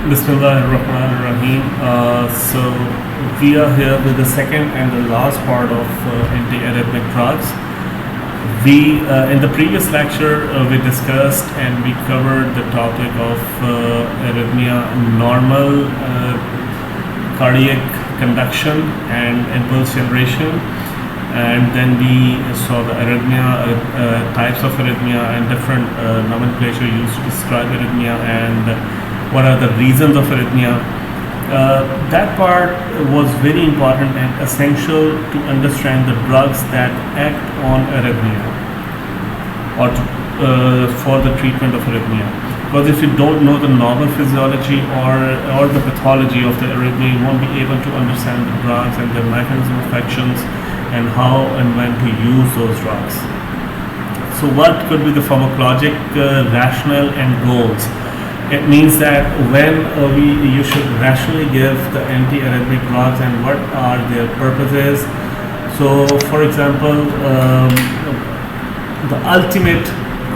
Bismillahirrahmanirrahim. So we are here with the second and the last part of anti-arrhythmic drugs. We in the previous lecture we discussed and we covered the topic of arrhythmia, normal cardiac conduction and impulse generation, and then we saw the arrhythmia, types of arrhythmia and different nomenclature used to describe arrhythmia and what are the reasons of arrhythmia. That part was very important and essential to understand the drugs that act on arrhythmia or for the treatment of arrhythmia. Because if you don't know the normal physiology or the pathology of the arrhythmia, you won't be able to understand the drugs and their mechanism of actions and how and when to use those drugs. So what could be the pharmacologic rationale and goals? It means that when you should rationally give the anti-arrhythmic drugs and what are their purposes. So, for example, the ultimate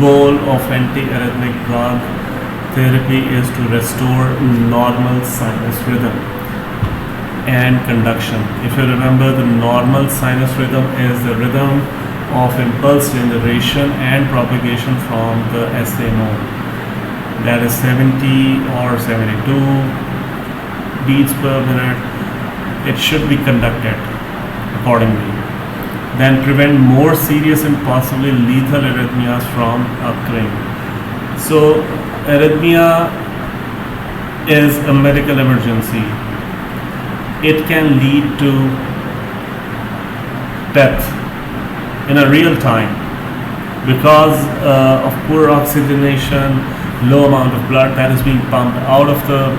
goal of anti-arrhythmic drug therapy is to restore normal sinus rhythm and conduction. If you remember, the normal sinus rhythm is the rhythm of impulse generation and propagation from the SA node. That is 70 or 72 beats per minute. It should be conducted accordingly. Then prevent more serious and possibly lethal arrhythmias from occurring. So arrhythmia is a medical emergency. It can lead to death in a real time because of poor oxygenation, low amount of blood that is being pumped out of the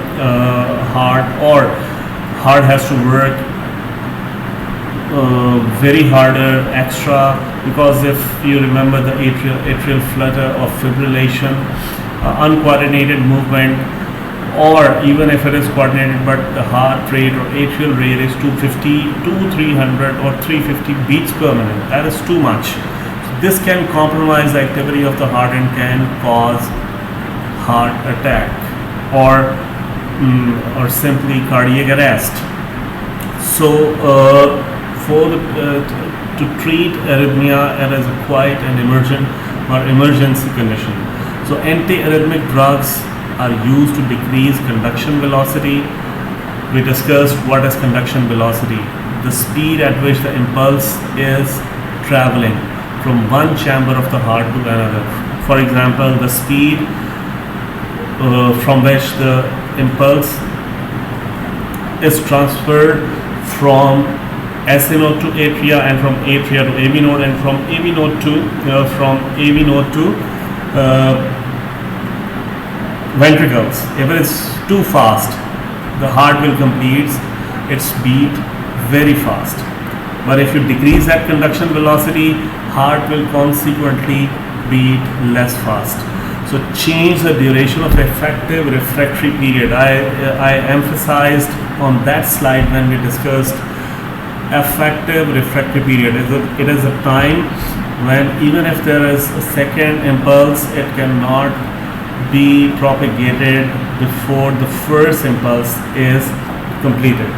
heart, or heart has to work very harder, extra, because if you remember the atrial flutter or fibrillation, uncoordinated movement, or even if it is coordinated but the heart rate or atrial rate is 250 to 300 or 350 beats per minute, that is too much. So this can compromise the activity of the heart and can cause heart attack or simply cardiac arrest. So to treat arrhythmia, it is quite an emergent or emergency condition. So anti-arrhythmic drugs are used to decrease conduction velocity. We discussed what is conduction velocity, the speed at which the impulse is traveling from one chamber of the heart to another. For example, the speed from which the impulse is transferred from SA node to atria and from atria to AV node and from AV node to ventricles. If it is too fast, the heart will complete its beat very fast. But if you decrease that conduction velocity, heart will consequently beat less fast. So change the duration of effective refractory period. I emphasized on that slide when we discussed effective refractory period. It is a time when even if there is a second impulse, it cannot be propagated before the first impulse is completed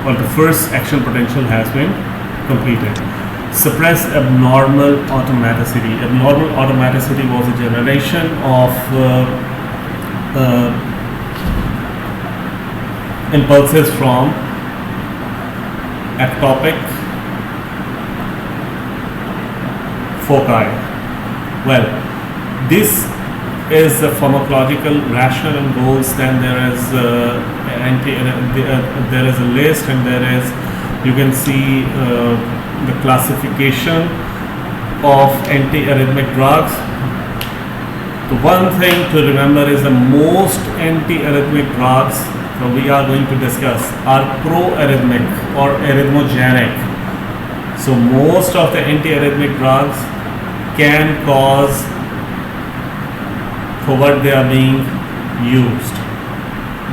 or the first action potential has been completed. Suppress abnormal automaticity. Abnormal automaticity was a generation of impulses from ectopic foci. Well, this is the pharmacological rationale and goals. Then there is there is a list, and there is, you can see the classification of anti-arrhythmic drugs. The one thing to remember is the most anti-arrhythmic drugs that we are going to discuss are pro-arrhythmic or arrhythmogenic. So most of the anti-arrhythmic drugs can cause for what they are being used.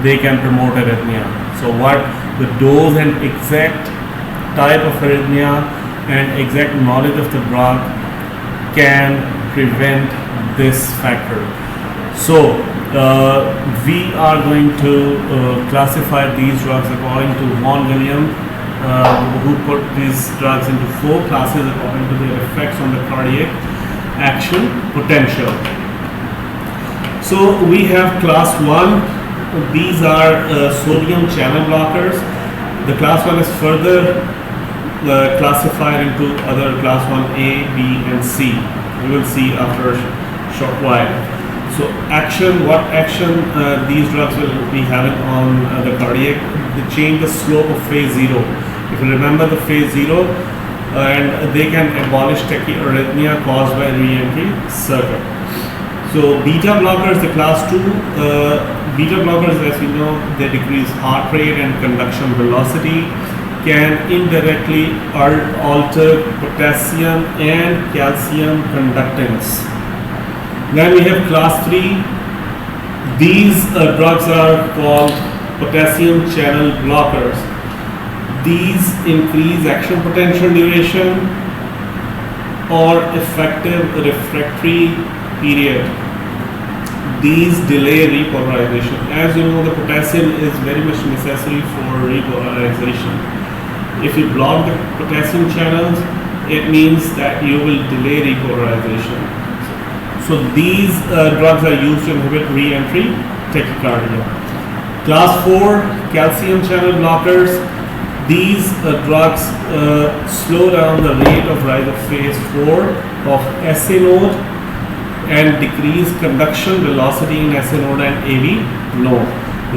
They can promote arrhythmia. So what the dose and exact type of arrhythmia and exact knowledge of the drug can prevent this factor. So We are going to classify these drugs according to Vaughan William, who put these drugs into 4 classes according to their effects on the cardiac action potential. So we have class 1. These are sodium channel blockers. The class 1 is further classified into other class 1A, B and C. We will see after a short while. So what action these drugs will be having on the cardiac? They change the slope of phase 0. If you remember the phase 0, and they can abolish tachyarrhythmia caused by re-entry circuit. So beta blockers, the class 2, beta blockers, as we know, they decrease heart rate and conduction velocity, can indirectly alter potassium and calcium conductance. Then we have class 3. These drugs are called potassium channel blockers. These increase action potential duration or effective refractory period. These delay repolarization. As you know, the potassium is very much necessary for repolarization. If you block the potassium channels, it means that you will delay repolarization. So these drugs are used to inhibit re-entry tachycardia. Class 4, calcium channel blockers. These drugs slow down the rate of rise of phase 4 of SA node and decrease conduction velocity in SA node and AV node.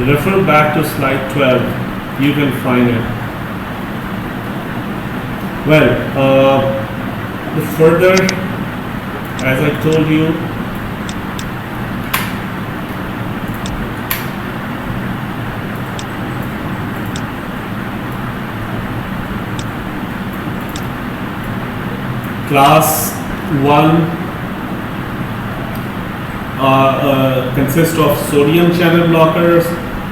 Refer back to slide 12. You can find it. Well, the further, as I told you, class 1 consists of sodium channel blockers,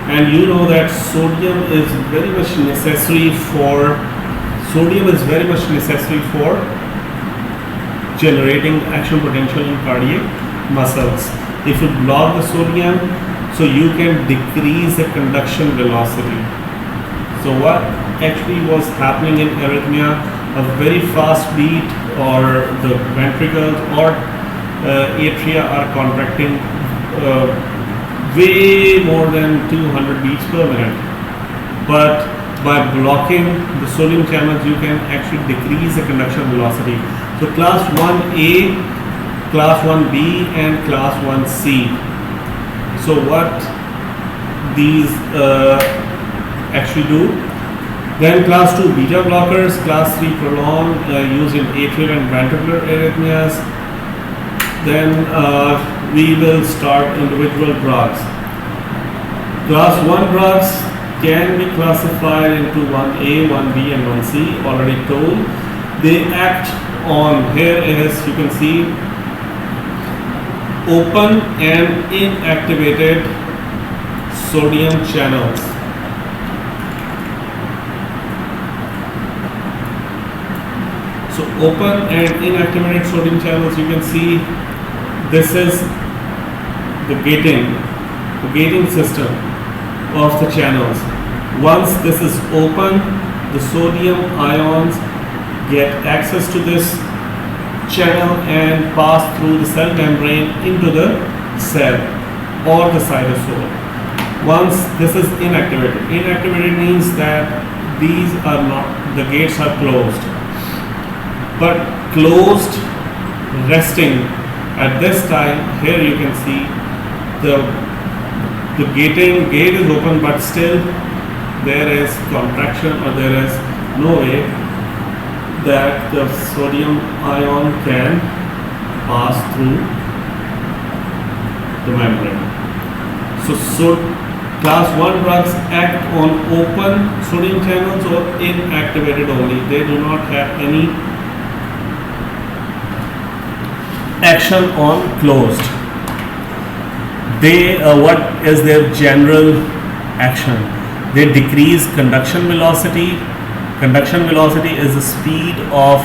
and you know that sodium is very much necessary for generating action potential in cardiac muscles. If you block the sodium, so you can decrease the conduction velocity. So what actually was happening in arrhythmia? A very fast beat, or the ventricles or atria are contracting way more than 200 beats per minute. But by blocking the sodium channels, you can actually decrease the conduction velocity. So class 1A, class 1B and class 1C. So what these actually do? Then class 2 beta blockers, class 3 prolong, used in atrial and ventricular arrhythmias. Then we will start individual drugs. Class 1 drugs can be classified into 1A, 1B and 1C, already told. They act on, here is, you can see, open and inactivated sodium channels. So open and inactivated sodium channels, you can see this is the gating system of the channels. Once this is open, the sodium ions get access to this channel and pass through the cell membrane into the cell or the cytosol. Once this is inactivated means that these are not, the gates are closed. But closed, resting at this time, here you can see the gate is open, but still there is contraction, or there is no way that the sodium ion can pass through the membrane. So class 1 drugs act on open sodium channels or inactivated only. They do not have any action on closed. They what is their general action? They decrease conduction velocity. Conduction velocity is the speed of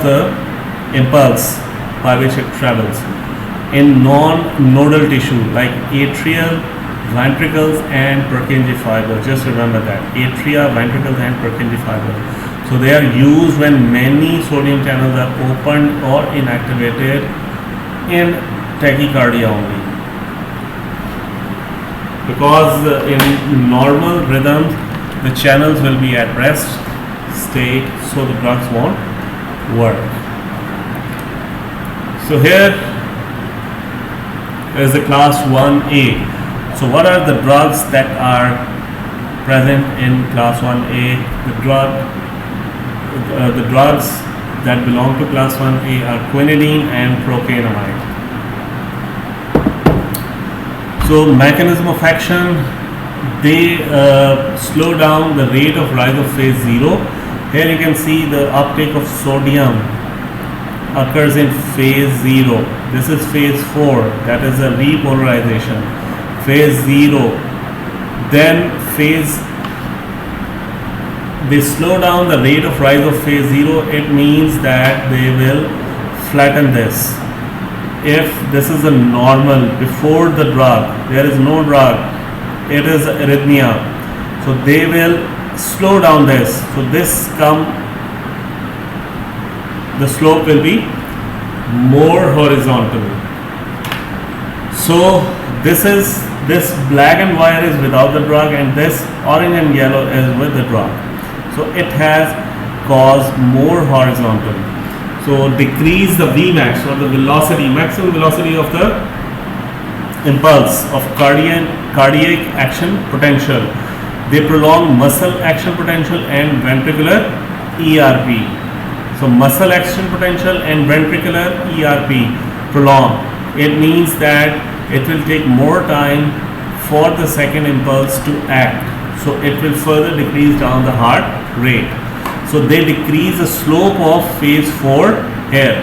the impulse by which it travels. in non-nodal tissue like atrial, ventricles and Purkinje fiber. Just remember that, atria, ventricles and Purkinje fiber. So they are used when many sodium channels are opened or inactivated in tachycardia only. Because in normal rhythms the channels will be at rest state, so the drugs won't work. So here is the class 1A. So what are the drugs that are present in class 1A? The drugs that belong to class 1A are quinidine and procainamide. So mechanism of action, they slow down the rate of rise of phase 0. Here you can see the uptake of sodium occurs in phase 0. This is phase 4, that is a repolarization. Phase 0. Then they slow down the rate of rise of phase 0. It means that they will flatten this. If this is a normal before the drug, there is no drug, it is arrhythmia, so they will slow down this. So the slope will be more horizontal. So this black and white is without the drug, and this orange and yellow is with the drug. So it has caused more horizontal. So decrease the Vmax, or the velocity, maximum velocity of the impulse of cardiac action potential. They prolong muscle action potential and ventricular ERP. So muscle action potential and ventricular ERP prolong. It means that it will take more time for the second impulse to act. So it will further decrease down the heart rate. So they decrease the slope of phase 4 here.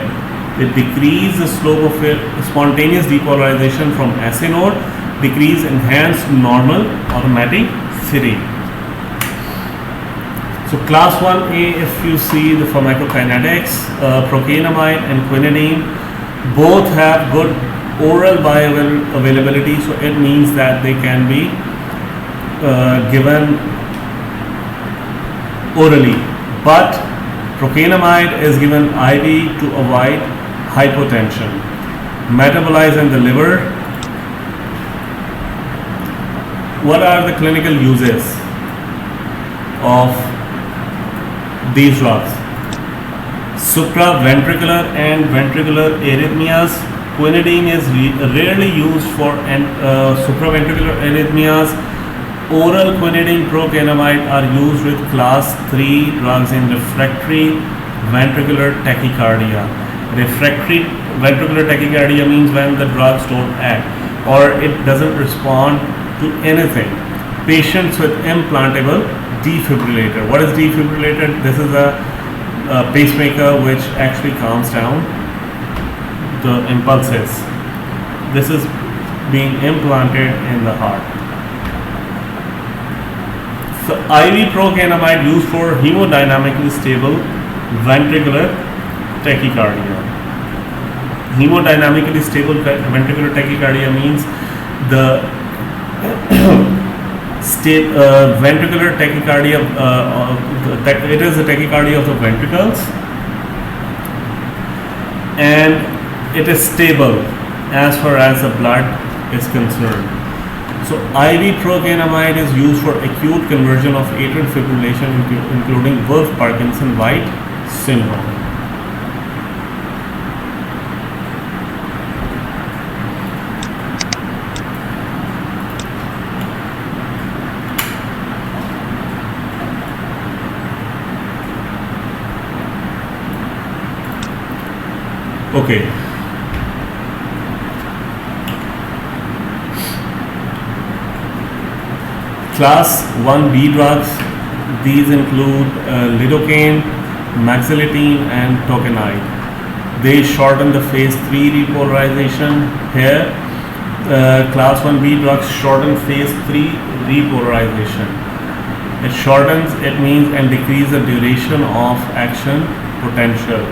They decrease the slope of spontaneous depolarization from SA node, decrease enhanced normal automatic city. So class 1A, if you see the pharmacokinetics, procainamide and quinidine both have good oral bioavailability, so it means that they can be given orally. But procainamide is given IV to avoid hypotension. Metabolize in the liver. What are the clinical uses of these drugs? Supraventricular and ventricular arrhythmias. Quinidine is rarely used for supraventricular arrhythmias. Oral quinidine procainamide are used with class 3 drugs in refractory ventricular tachycardia. Refractory ventricular tachycardia means when the drugs don't act or it doesn't respond to anything. Patients with implantable defibrillator. What is defibrillator? This is a pacemaker which actually calms down the impulses. This is being implanted in the heart. So IV procainamide used for hemodynamically stable ventricular tachycardia. Hemodynamically stable ventricular tachycardia means the ventricular tachycardia, it is the tachycardia of the ventricles, and it is stable as far as the blood is concerned. So IV procainamide is used for acute conversion of atrial fibrillation, including Wolff-Parkinson-White syndrome. Okay. Class 1B drugs, these include lidocaine, maxilitine and tokenide. They shorten the phase 3 repolarization. Here, class 1B drugs shorten phase 3 repolarization. It shortens, it means, and decrease the duration of action potential.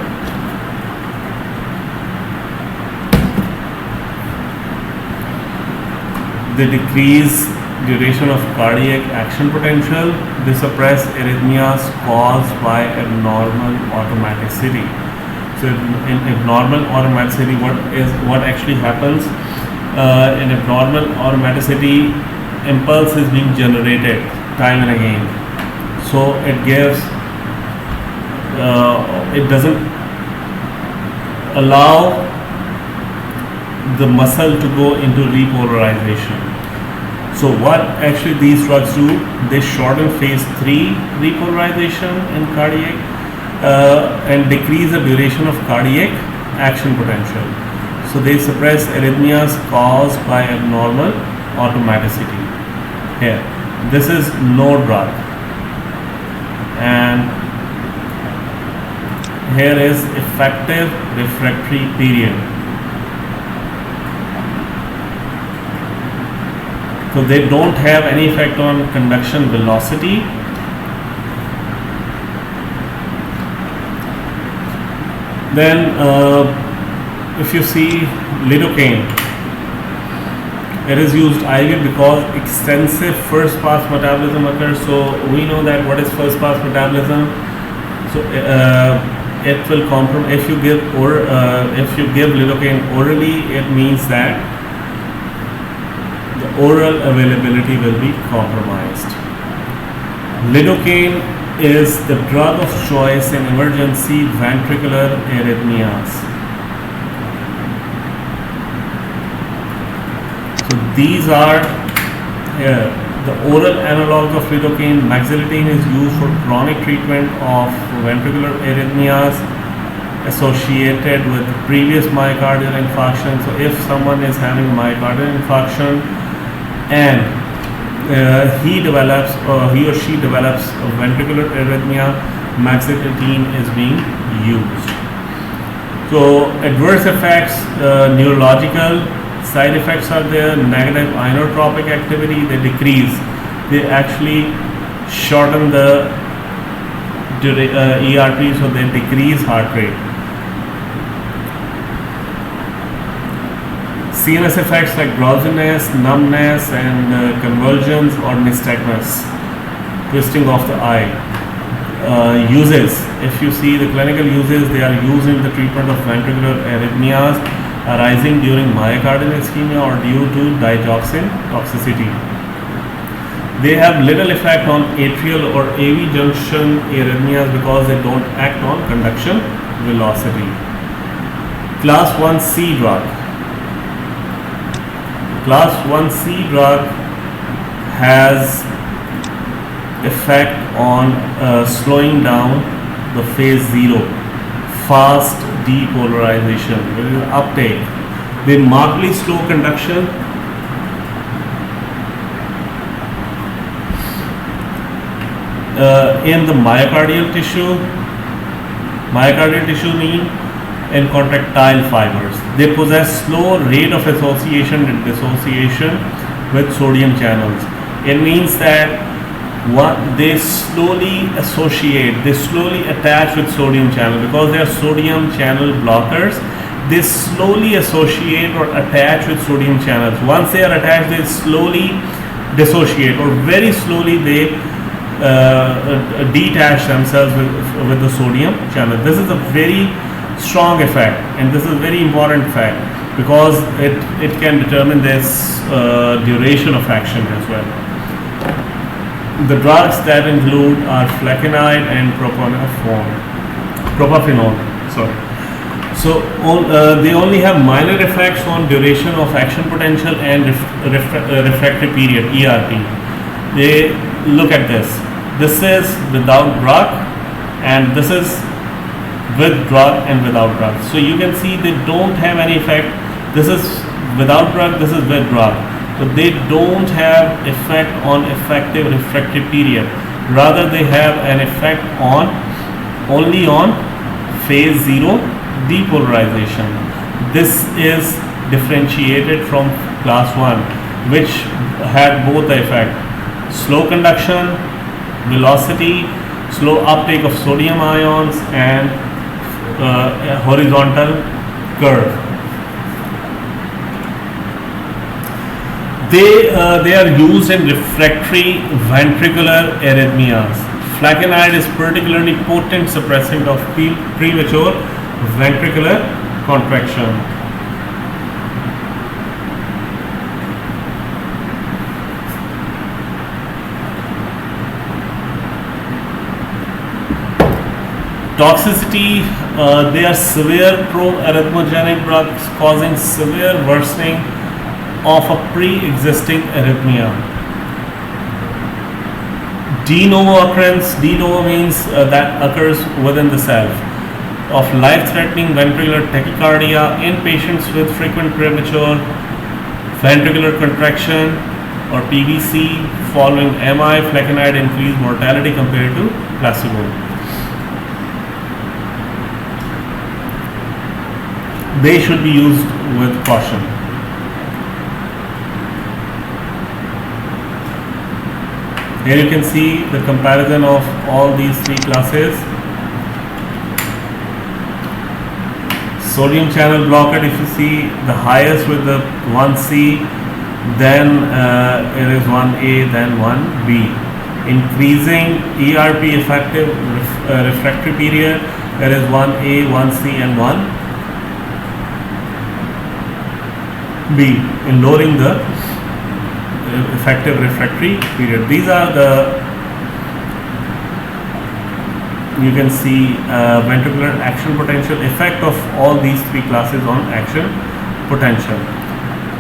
They decrease duration of cardiac action potential. They suppress arrhythmias caused by abnormal automaticity. So in abnormal automaticity, what actually happens? In abnormal automaticity, impulse is being generated time and again. So it doesn't allow the muscle to go into repolarization. So what actually these drugs do, they shorten phase 3 repolarization in cardiac and decrease the duration of cardiac action potential. So they suppress arrhythmias caused by abnormal automaticity. Here, this is no drug, and here is effective refractory period. So they don't have any effect on conduction velocity. Then if you see lidocaine, it is used IV because extensive first pass metabolism occurs. So we know that what is first pass metabolism. So it will compromise if you give lidocaine orally. It means that the oral availability will be compromised. Lidocaine is the drug of choice in emergency ventricular arrhythmias. So these are the oral analog of lidocaine. Mexiletine is used for chronic treatment of ventricular arrhythmias associated with previous myocardial infarction. So if someone is having myocardial infarction and he or she develops a ventricular arrhythmia, mexiletine is being used. So adverse effects, neurological side effects are there. Negative inotropic activity, they decrease. They actually shorten the ERP, so they decrease heart rate. CNS effects like drowsiness, numbness, and convulsions or nystagmus, twisting of the eye. Uses, if you see the clinical uses, they are used in the treatment of ventricular arrhythmias arising during myocardial ischemia or due to digoxin toxicity. They have little effect on atrial or AV junction arrhythmias because they don't act on conduction velocity. Class 1C drug. Class 1C drug has effect on slowing down the phase 0, fast depolarization, uptake. They markedly slow conduction. In the myocardial tissue mean in contractile fibers. They possess slow rate of association and dissociation with sodium channels. It means that they slowly associate, they slowly attach with sodium channel because they are sodium channel blockers. They slowly associate or attach with sodium channels. Once they are attached, they slowly dissociate, or very slowly they detach themselves with the sodium channel. This is a very strong effect, and this is a very important fact because it can determine this duration of action as well. The drugs that include are flecainide and propafenone. So they only have minor effects on duration of action potential and refractory period, ERP. They look at this. This is without drug, and this is with drug and without drug. So you can see they don't have any effect. This is without drug, this is with drug. But they don't have effect on effective refractory period. Rather, they have an effect only on phase 0 depolarization. This is differentiated from class 1, which had both the effect: slow conduction, velocity, slow uptake of sodium ions, and horizontal curve. They are used in refractory ventricular arrhythmias. Flecainide is particularly potent suppressant of premature ventricular contraction. Toxicity, they are severe pro-arrhythmogenic drugs causing severe worsening of a pre-existing arrhythmia. De novo occurrence, de novo means that occurs within the self, of life-threatening ventricular tachycardia in patients with frequent premature ventricular contraction or PVC following MI. Flecainide increased mortality compared to placebo. They should be used with caution. Here you can see the comparison of all these three classes. Sodium channel blocker, if you see the highest with the 1C, then it is 1A, then 1B. Increasing ERP effective refractory period, there is 1A, 1C and 1B in lowering the effective refractory period. These are the, you can see ventricular action potential, effect of all these three classes on action potential.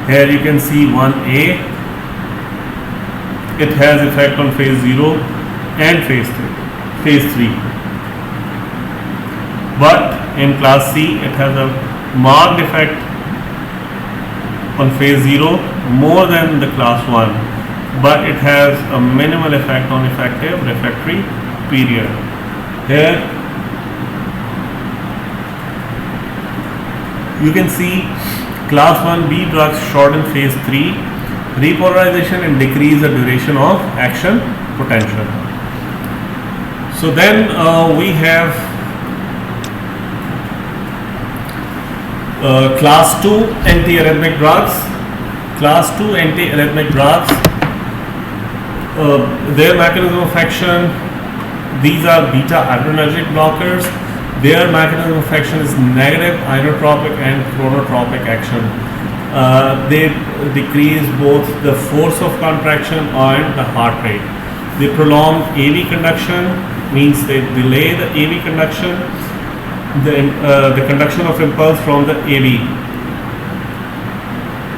Here you can see 1A, it has effect on phase 0 and phase 3. But in class C, it has a marked effect on phase 0 more than the class 1, but it has a minimal effect on effective refractory period. Here you can see class 1B drugs shorten phase 3 repolarization and decrease the duration of action potential. So then we have class 2 antiarrhythmic drugs. Class 2 antiarrhythmic drugs, their mechanism of action, these are beta adrenergic blockers. Their mechanism of action is negative inotropic and chronotropic action. They decrease both the force of contraction and the heart rate. They prolong AV conduction, means they delay the AV conduction, the conduction of impulse from the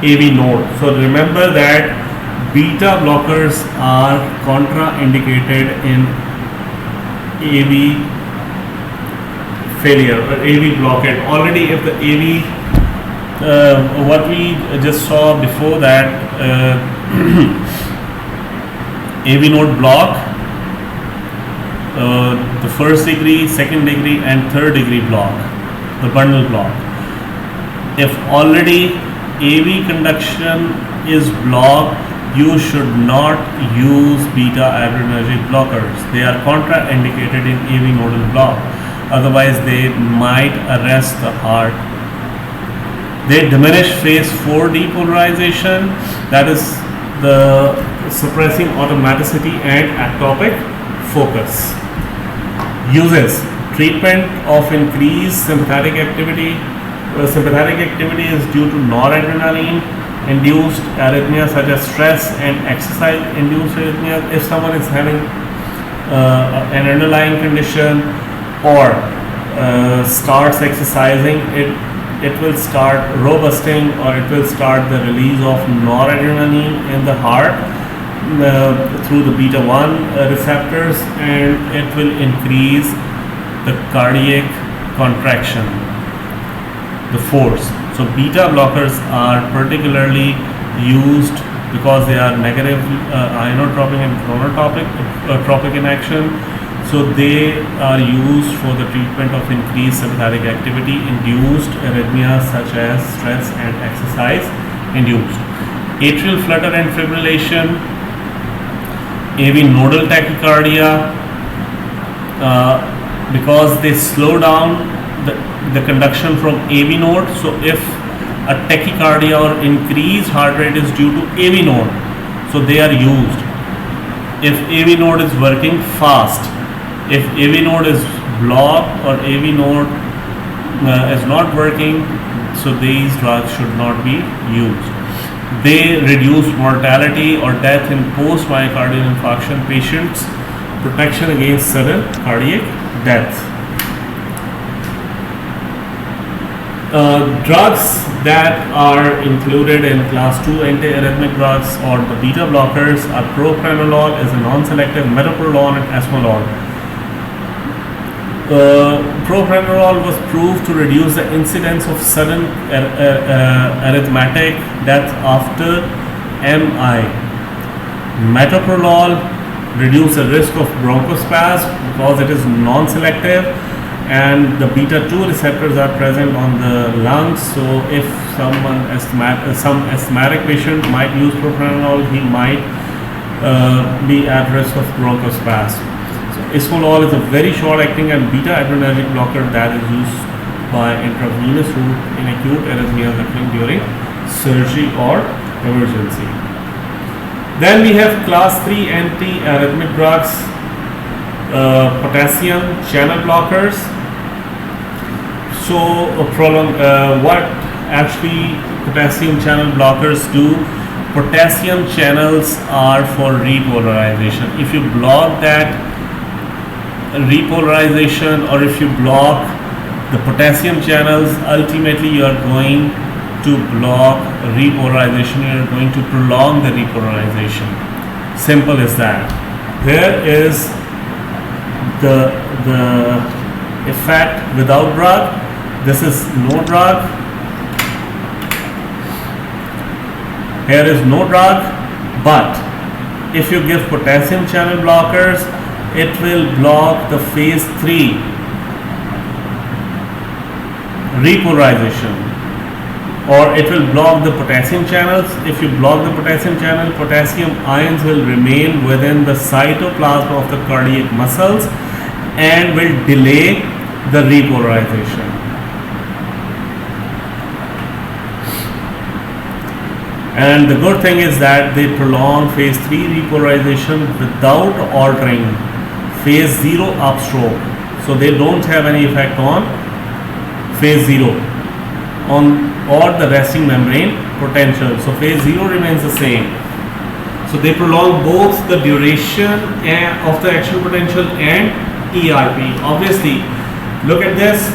AV node. So remember that beta blockers are contraindicated in AV failure or AV blockade. Already if the AV, what we just saw before that, AV node block, the first degree, second degree and third degree block, the bundle block. If already AV conduction is blocked, you should not use beta adrenergic blockers. They are contraindicated in AV nodal block. Otherwise, they might arrest the heart. They diminish phase 4 depolarization, that is the suppressing automaticity and ectopic focus. Uses: treatment of increased sympathetic activity. Sympathetic activity is due to noradrenaline induced arrhythmia such as stress and exercise induced arrhythmia. If someone is having an underlying condition or starts exercising, it will start robusting or it will start the release of noradrenaline in the heart through the beta 1 receptors, and it will increase the cardiac contraction, the force. So beta blockers are particularly used because they are negative inotropic and chronotropic in action. So they are used for the treatment of increased sympathetic activity induced arrhythmias such as stress and exercise induced. Atrial flutter and fibrillation, AV nodal tachycardia, because they slow down the conduction from AV node. So if a tachycardia or increased heart rate is due to AV node. So they are used. If AV node is working fast, if AV node is blocked or AV node is not working, so these drugs should not be used. They reduce mortality or death in post myocardial infarction patients, protection against sudden cardiac death. Drugs that are included in class 2 antiarrhythmic drugs or the beta blockers are propranolol is a non-selective, metoprolol and esmolol. Propranolol was proved to reduce the incidence of sudden arrhythmic death after MI. Metoprolol reduces the risk of bronchospasm because it is non-selective and the beta 2 receptors are present on the lungs. So if some asthmatic patient might use propranolol, he might be at risk of bronchospasm. Esmolol is a very short-acting and beta-adrenergic blocker that is used by intravenous route in acute arrhythmias occurring during surgery or emergency. Then we have class 3 anti-arrhythmic drugs, potassium channel blockers. So what actually potassium channel blockers do? Potassium channels are for repolarization. If you block that repolarization or if you block the potassium channels, ultimately you are going to block repolarization, you are going to prolong the repolarization. Simple as that. Here is the effect without drug. This is no drug. Here is no drug, but if you give potassium channel blockers, it will block the phase 3 repolarization, or it will block the potassium channels. If you block the potassium channel, potassium ions will remain within the cytoplasm of the cardiac muscles and will delay the repolarization. And the good thing is that they prolong phase 3 repolarization without altering phase 0 upstroke. So they don't have any effect on phase 0 or the resting membrane potential. So phase 0 remains the same. So they prolong both the duration of the action potential and ERP. Obviously, look at this.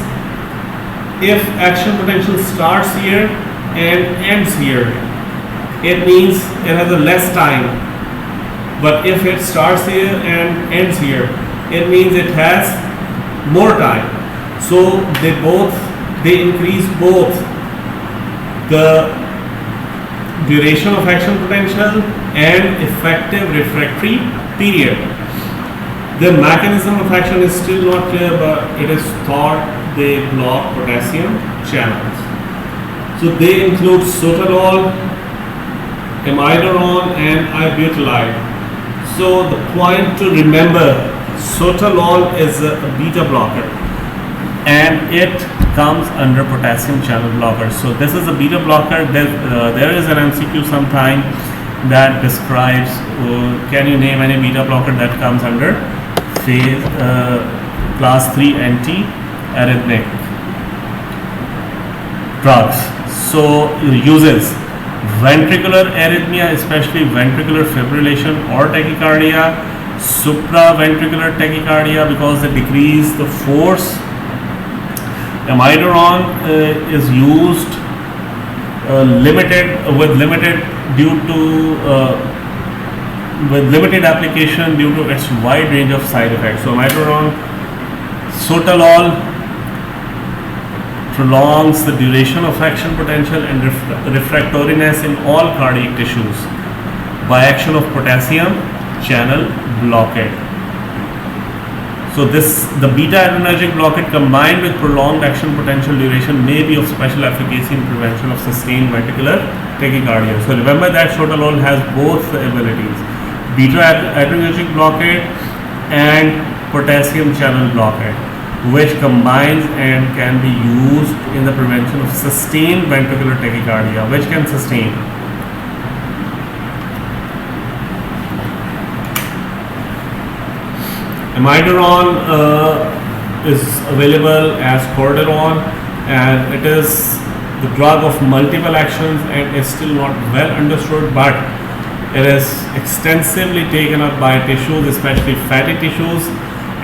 If action potential starts here and ends here, it means it has a less time. But if it starts here and ends here, it means it has more time. So they increase both the duration of action potential and effective refractory period. The mechanism of action is still not clear, but it is thought they block potassium channels. So they include sotalol, amiodarone and ibutylide. So the point to remember, sotalol is a beta blocker and it comes under potassium channel blocker. So this is a beta blocker. There is an MCQ sometime that describes can you name any beta blocker that comes under phase class 3 anti-arrhythmic drugs. So it uses ventricular arrhythmia, especially ventricular fibrillation or tachycardia, supraventricular tachycardia because they decrease the force. Amiodarone is used with limited application due to its wide range of side effects. So amiodarone, sotalol prolongs the duration of action potential and refractoriness in all cardiac tissues by action of potassium channel blockade. So the beta-adrenergic blockade combined with prolonged action potential duration may be of special efficacy in prevention of sustained ventricular tachycardia. So remember that sotalol has both the abilities, beta-adrenergic blockade and potassium channel blockade. which combines and can be used in the prevention of sustained ventricular tachycardia. Which can sustain? Amiodarone is available as Cordarone, and it is the drug of multiple actions and is still not well understood, but it is extensively taken up by tissues, especially fatty tissues.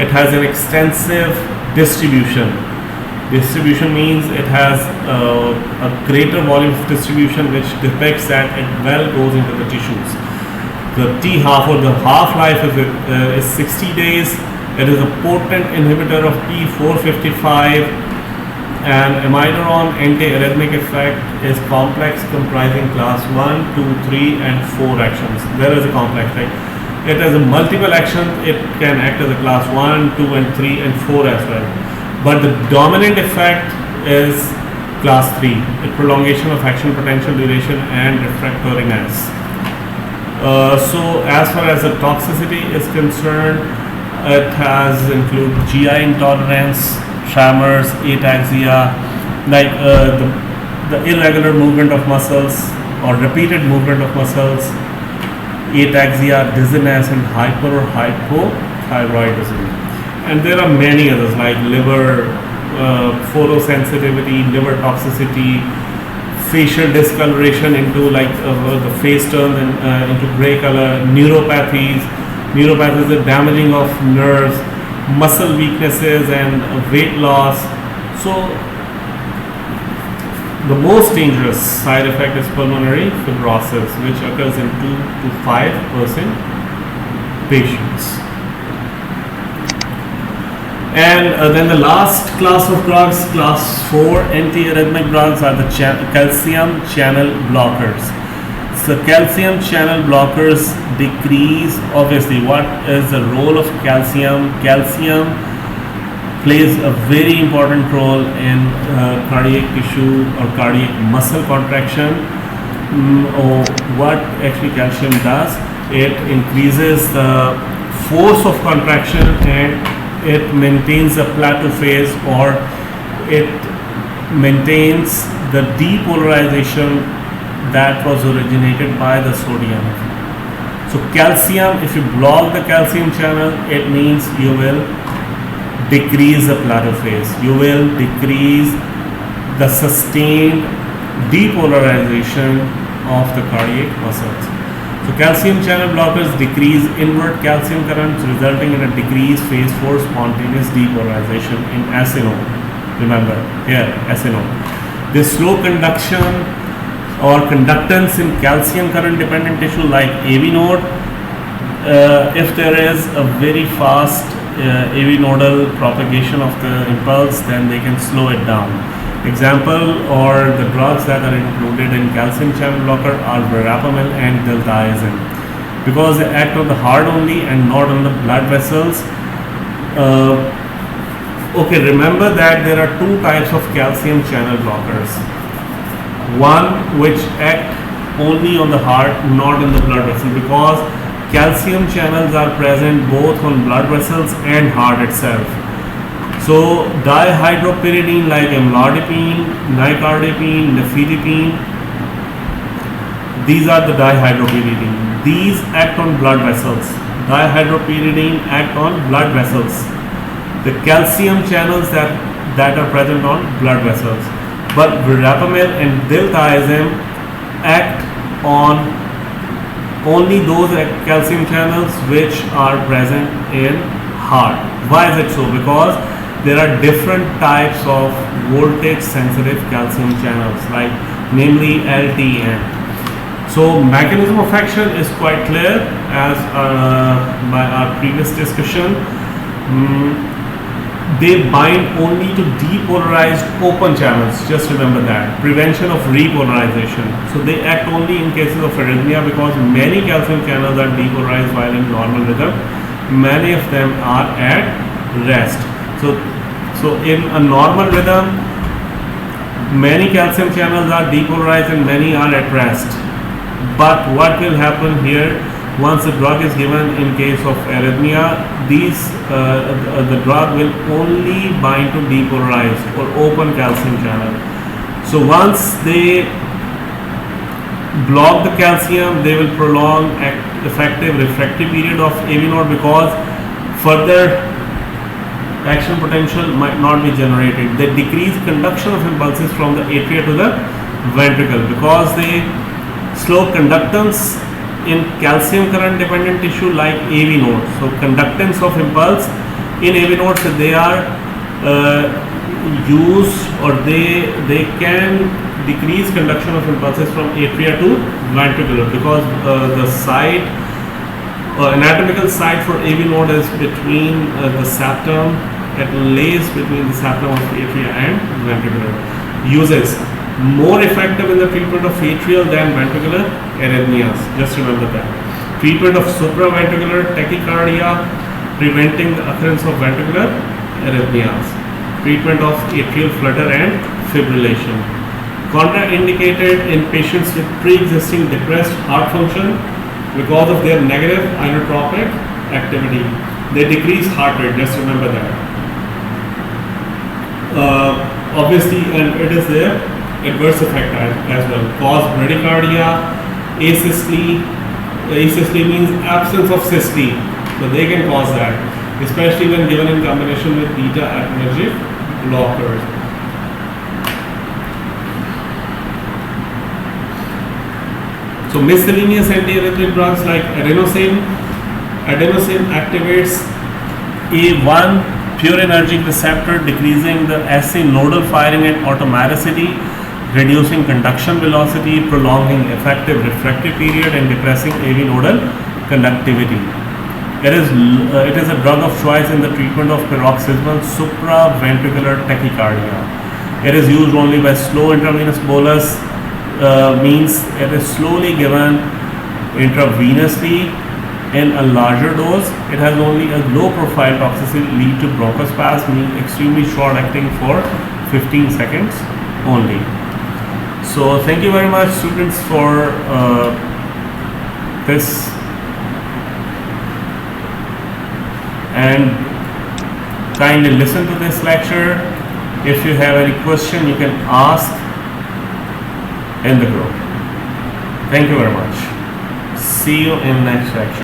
It has an extensive distribution. Distribution means it has a greater volume of distribution, which depicts that it well goes into the tissues. The T-half or the half-life is 60 days. It is a potent inhibitor of P455, and amiodarone antiarrhythmic effect is complex, comprising class 1, 2, 3 and 4 actions. There is a complex, right? It has a multiple action. It can act as a class 1, 2 and 3 and 4 as well. But the dominant effect is class 3, a prolongation of action potential, duration and refractoriness. So as far as the toxicity is concerned, it has include GI intolerance, tremors, ataxia, like the irregular movement of muscles or repeated movement of muscles, ataxia, dizziness and hyper or hypothyroidism. And there are many others like liver photosensitivity, liver toxicity, facial discoloration into like the face turns into gray color, neuropathies. Neuropathy is the damaging of nerves, muscle weaknesses and weight loss. So the most dangerous side effect is pulmonary fibrosis, which occurs in 2 to 5% patients. And then the last class of drugs, class 4 antiarrhythmic drugs, are the calcium channel blockers. So calcium channel blockers decrease, obviously, what is the role of calcium? Calcium plays a very important role in cardiac tissue or cardiac muscle contraction. Or what actually calcium does, it increases the force of contraction and it maintains a plateau phase, or it maintains the depolarization that was originated by the sodium. So calcium, if you block the calcium channel, it means you will decrease the plateau phase. You will decrease the sustained depolarization of the cardiac muscles. So calcium channel blockers decrease inward calcium currents, resulting in a decreased phase for spontaneous depolarization in SNO. Remember here, SNO. They slow conduction or conductance in calcium current dependent tissue like AV node. If there is a very fast AV nodal propagation of the impulse, then they can slow it down. Example or the drugs that are included in calcium channel blocker are verapamil and diltiazem, because they act on the heart only and not on the blood vessels. Okay, remember that there are two types of calcium channel blockers. One which act only on the heart, not on the blood vessel, because calcium channels are present both on blood vessels and heart itself. So dihydropyridine like amlodipine, nicardipine, nifedipine, these are the dihydropyridine. These act on blood vessels. Dihydropyridine act on blood vessels. The calcium channels that are present on blood vessels. But verapamil and diltiazem act on only those calcium channels which are present in heart. Why is it so? Because there are different types of voltage sensitive calcium channels, like namely LTN. So mechanism of action is quite clear as by our previous discussion. They bind only to depolarized open channels. Just remember that. Prevention of repolarization. So they act only in cases of arrhythmia, because many calcium channels are depolarized while in normal rhythm. Many of them are at rest. So in a normal rhythm, many calcium channels are depolarized and many are at rest. But what will happen here once the drug is given in case of arrhythmia, the drug will only bind to depolarized or open calcium channel. So once they block the calcium, they will prolong effective refractory period of AV node, because further action potential might not be generated. They decrease conduction of impulses from the atria to the ventricle, because they slow conductance in calcium current dependent tissue like AV nodes. So conductance of impulse in AV nodes, they are used, or they can decrease conduction of impulses from atria to ventricular, because the site anatomical site for AV node is between the septum. It lays between the septum of atria and ventricular. Uses more effective in the treatment of atrial than ventricular arrhythmias. Just remember that. Treatment of supraventricular tachycardia, preventing the occurrence of ventricular arrhythmias. Treatment of atrial flutter and fibrillation. Contraindicated in patients with pre-existing depressed heart function because of their negative inotropic activity. They decrease heart rate, just remember that. Obviously, and it is their adverse effect as well. Cause bradycardia, asystole. Asystole means absence of systole, so they can cause that, especially when given in combination with beta adrenergic blockers. So miscellaneous antiarrhythmic drugs like adenosine. Adenosine activates A1 purinergic receptor, decreasing the SC nodal firing and automaticity, reducing conduction velocity, prolonging effective refractory period, and depressing AV nodal conductivity. It is a drug of choice in the treatment of paroxysmal supraventricular tachycardia. It is used only by slow intravenous bolus. Means it is slowly given intravenously in a larger dose. It has only a low profile toxicity, lead to bronchospasm, meaning extremely short acting for 15 seconds only. So thank you very much, students, for this, and kindly listen to this lecture. If you have any question, you can ask in the group. Thank you very much. See you in next lecture.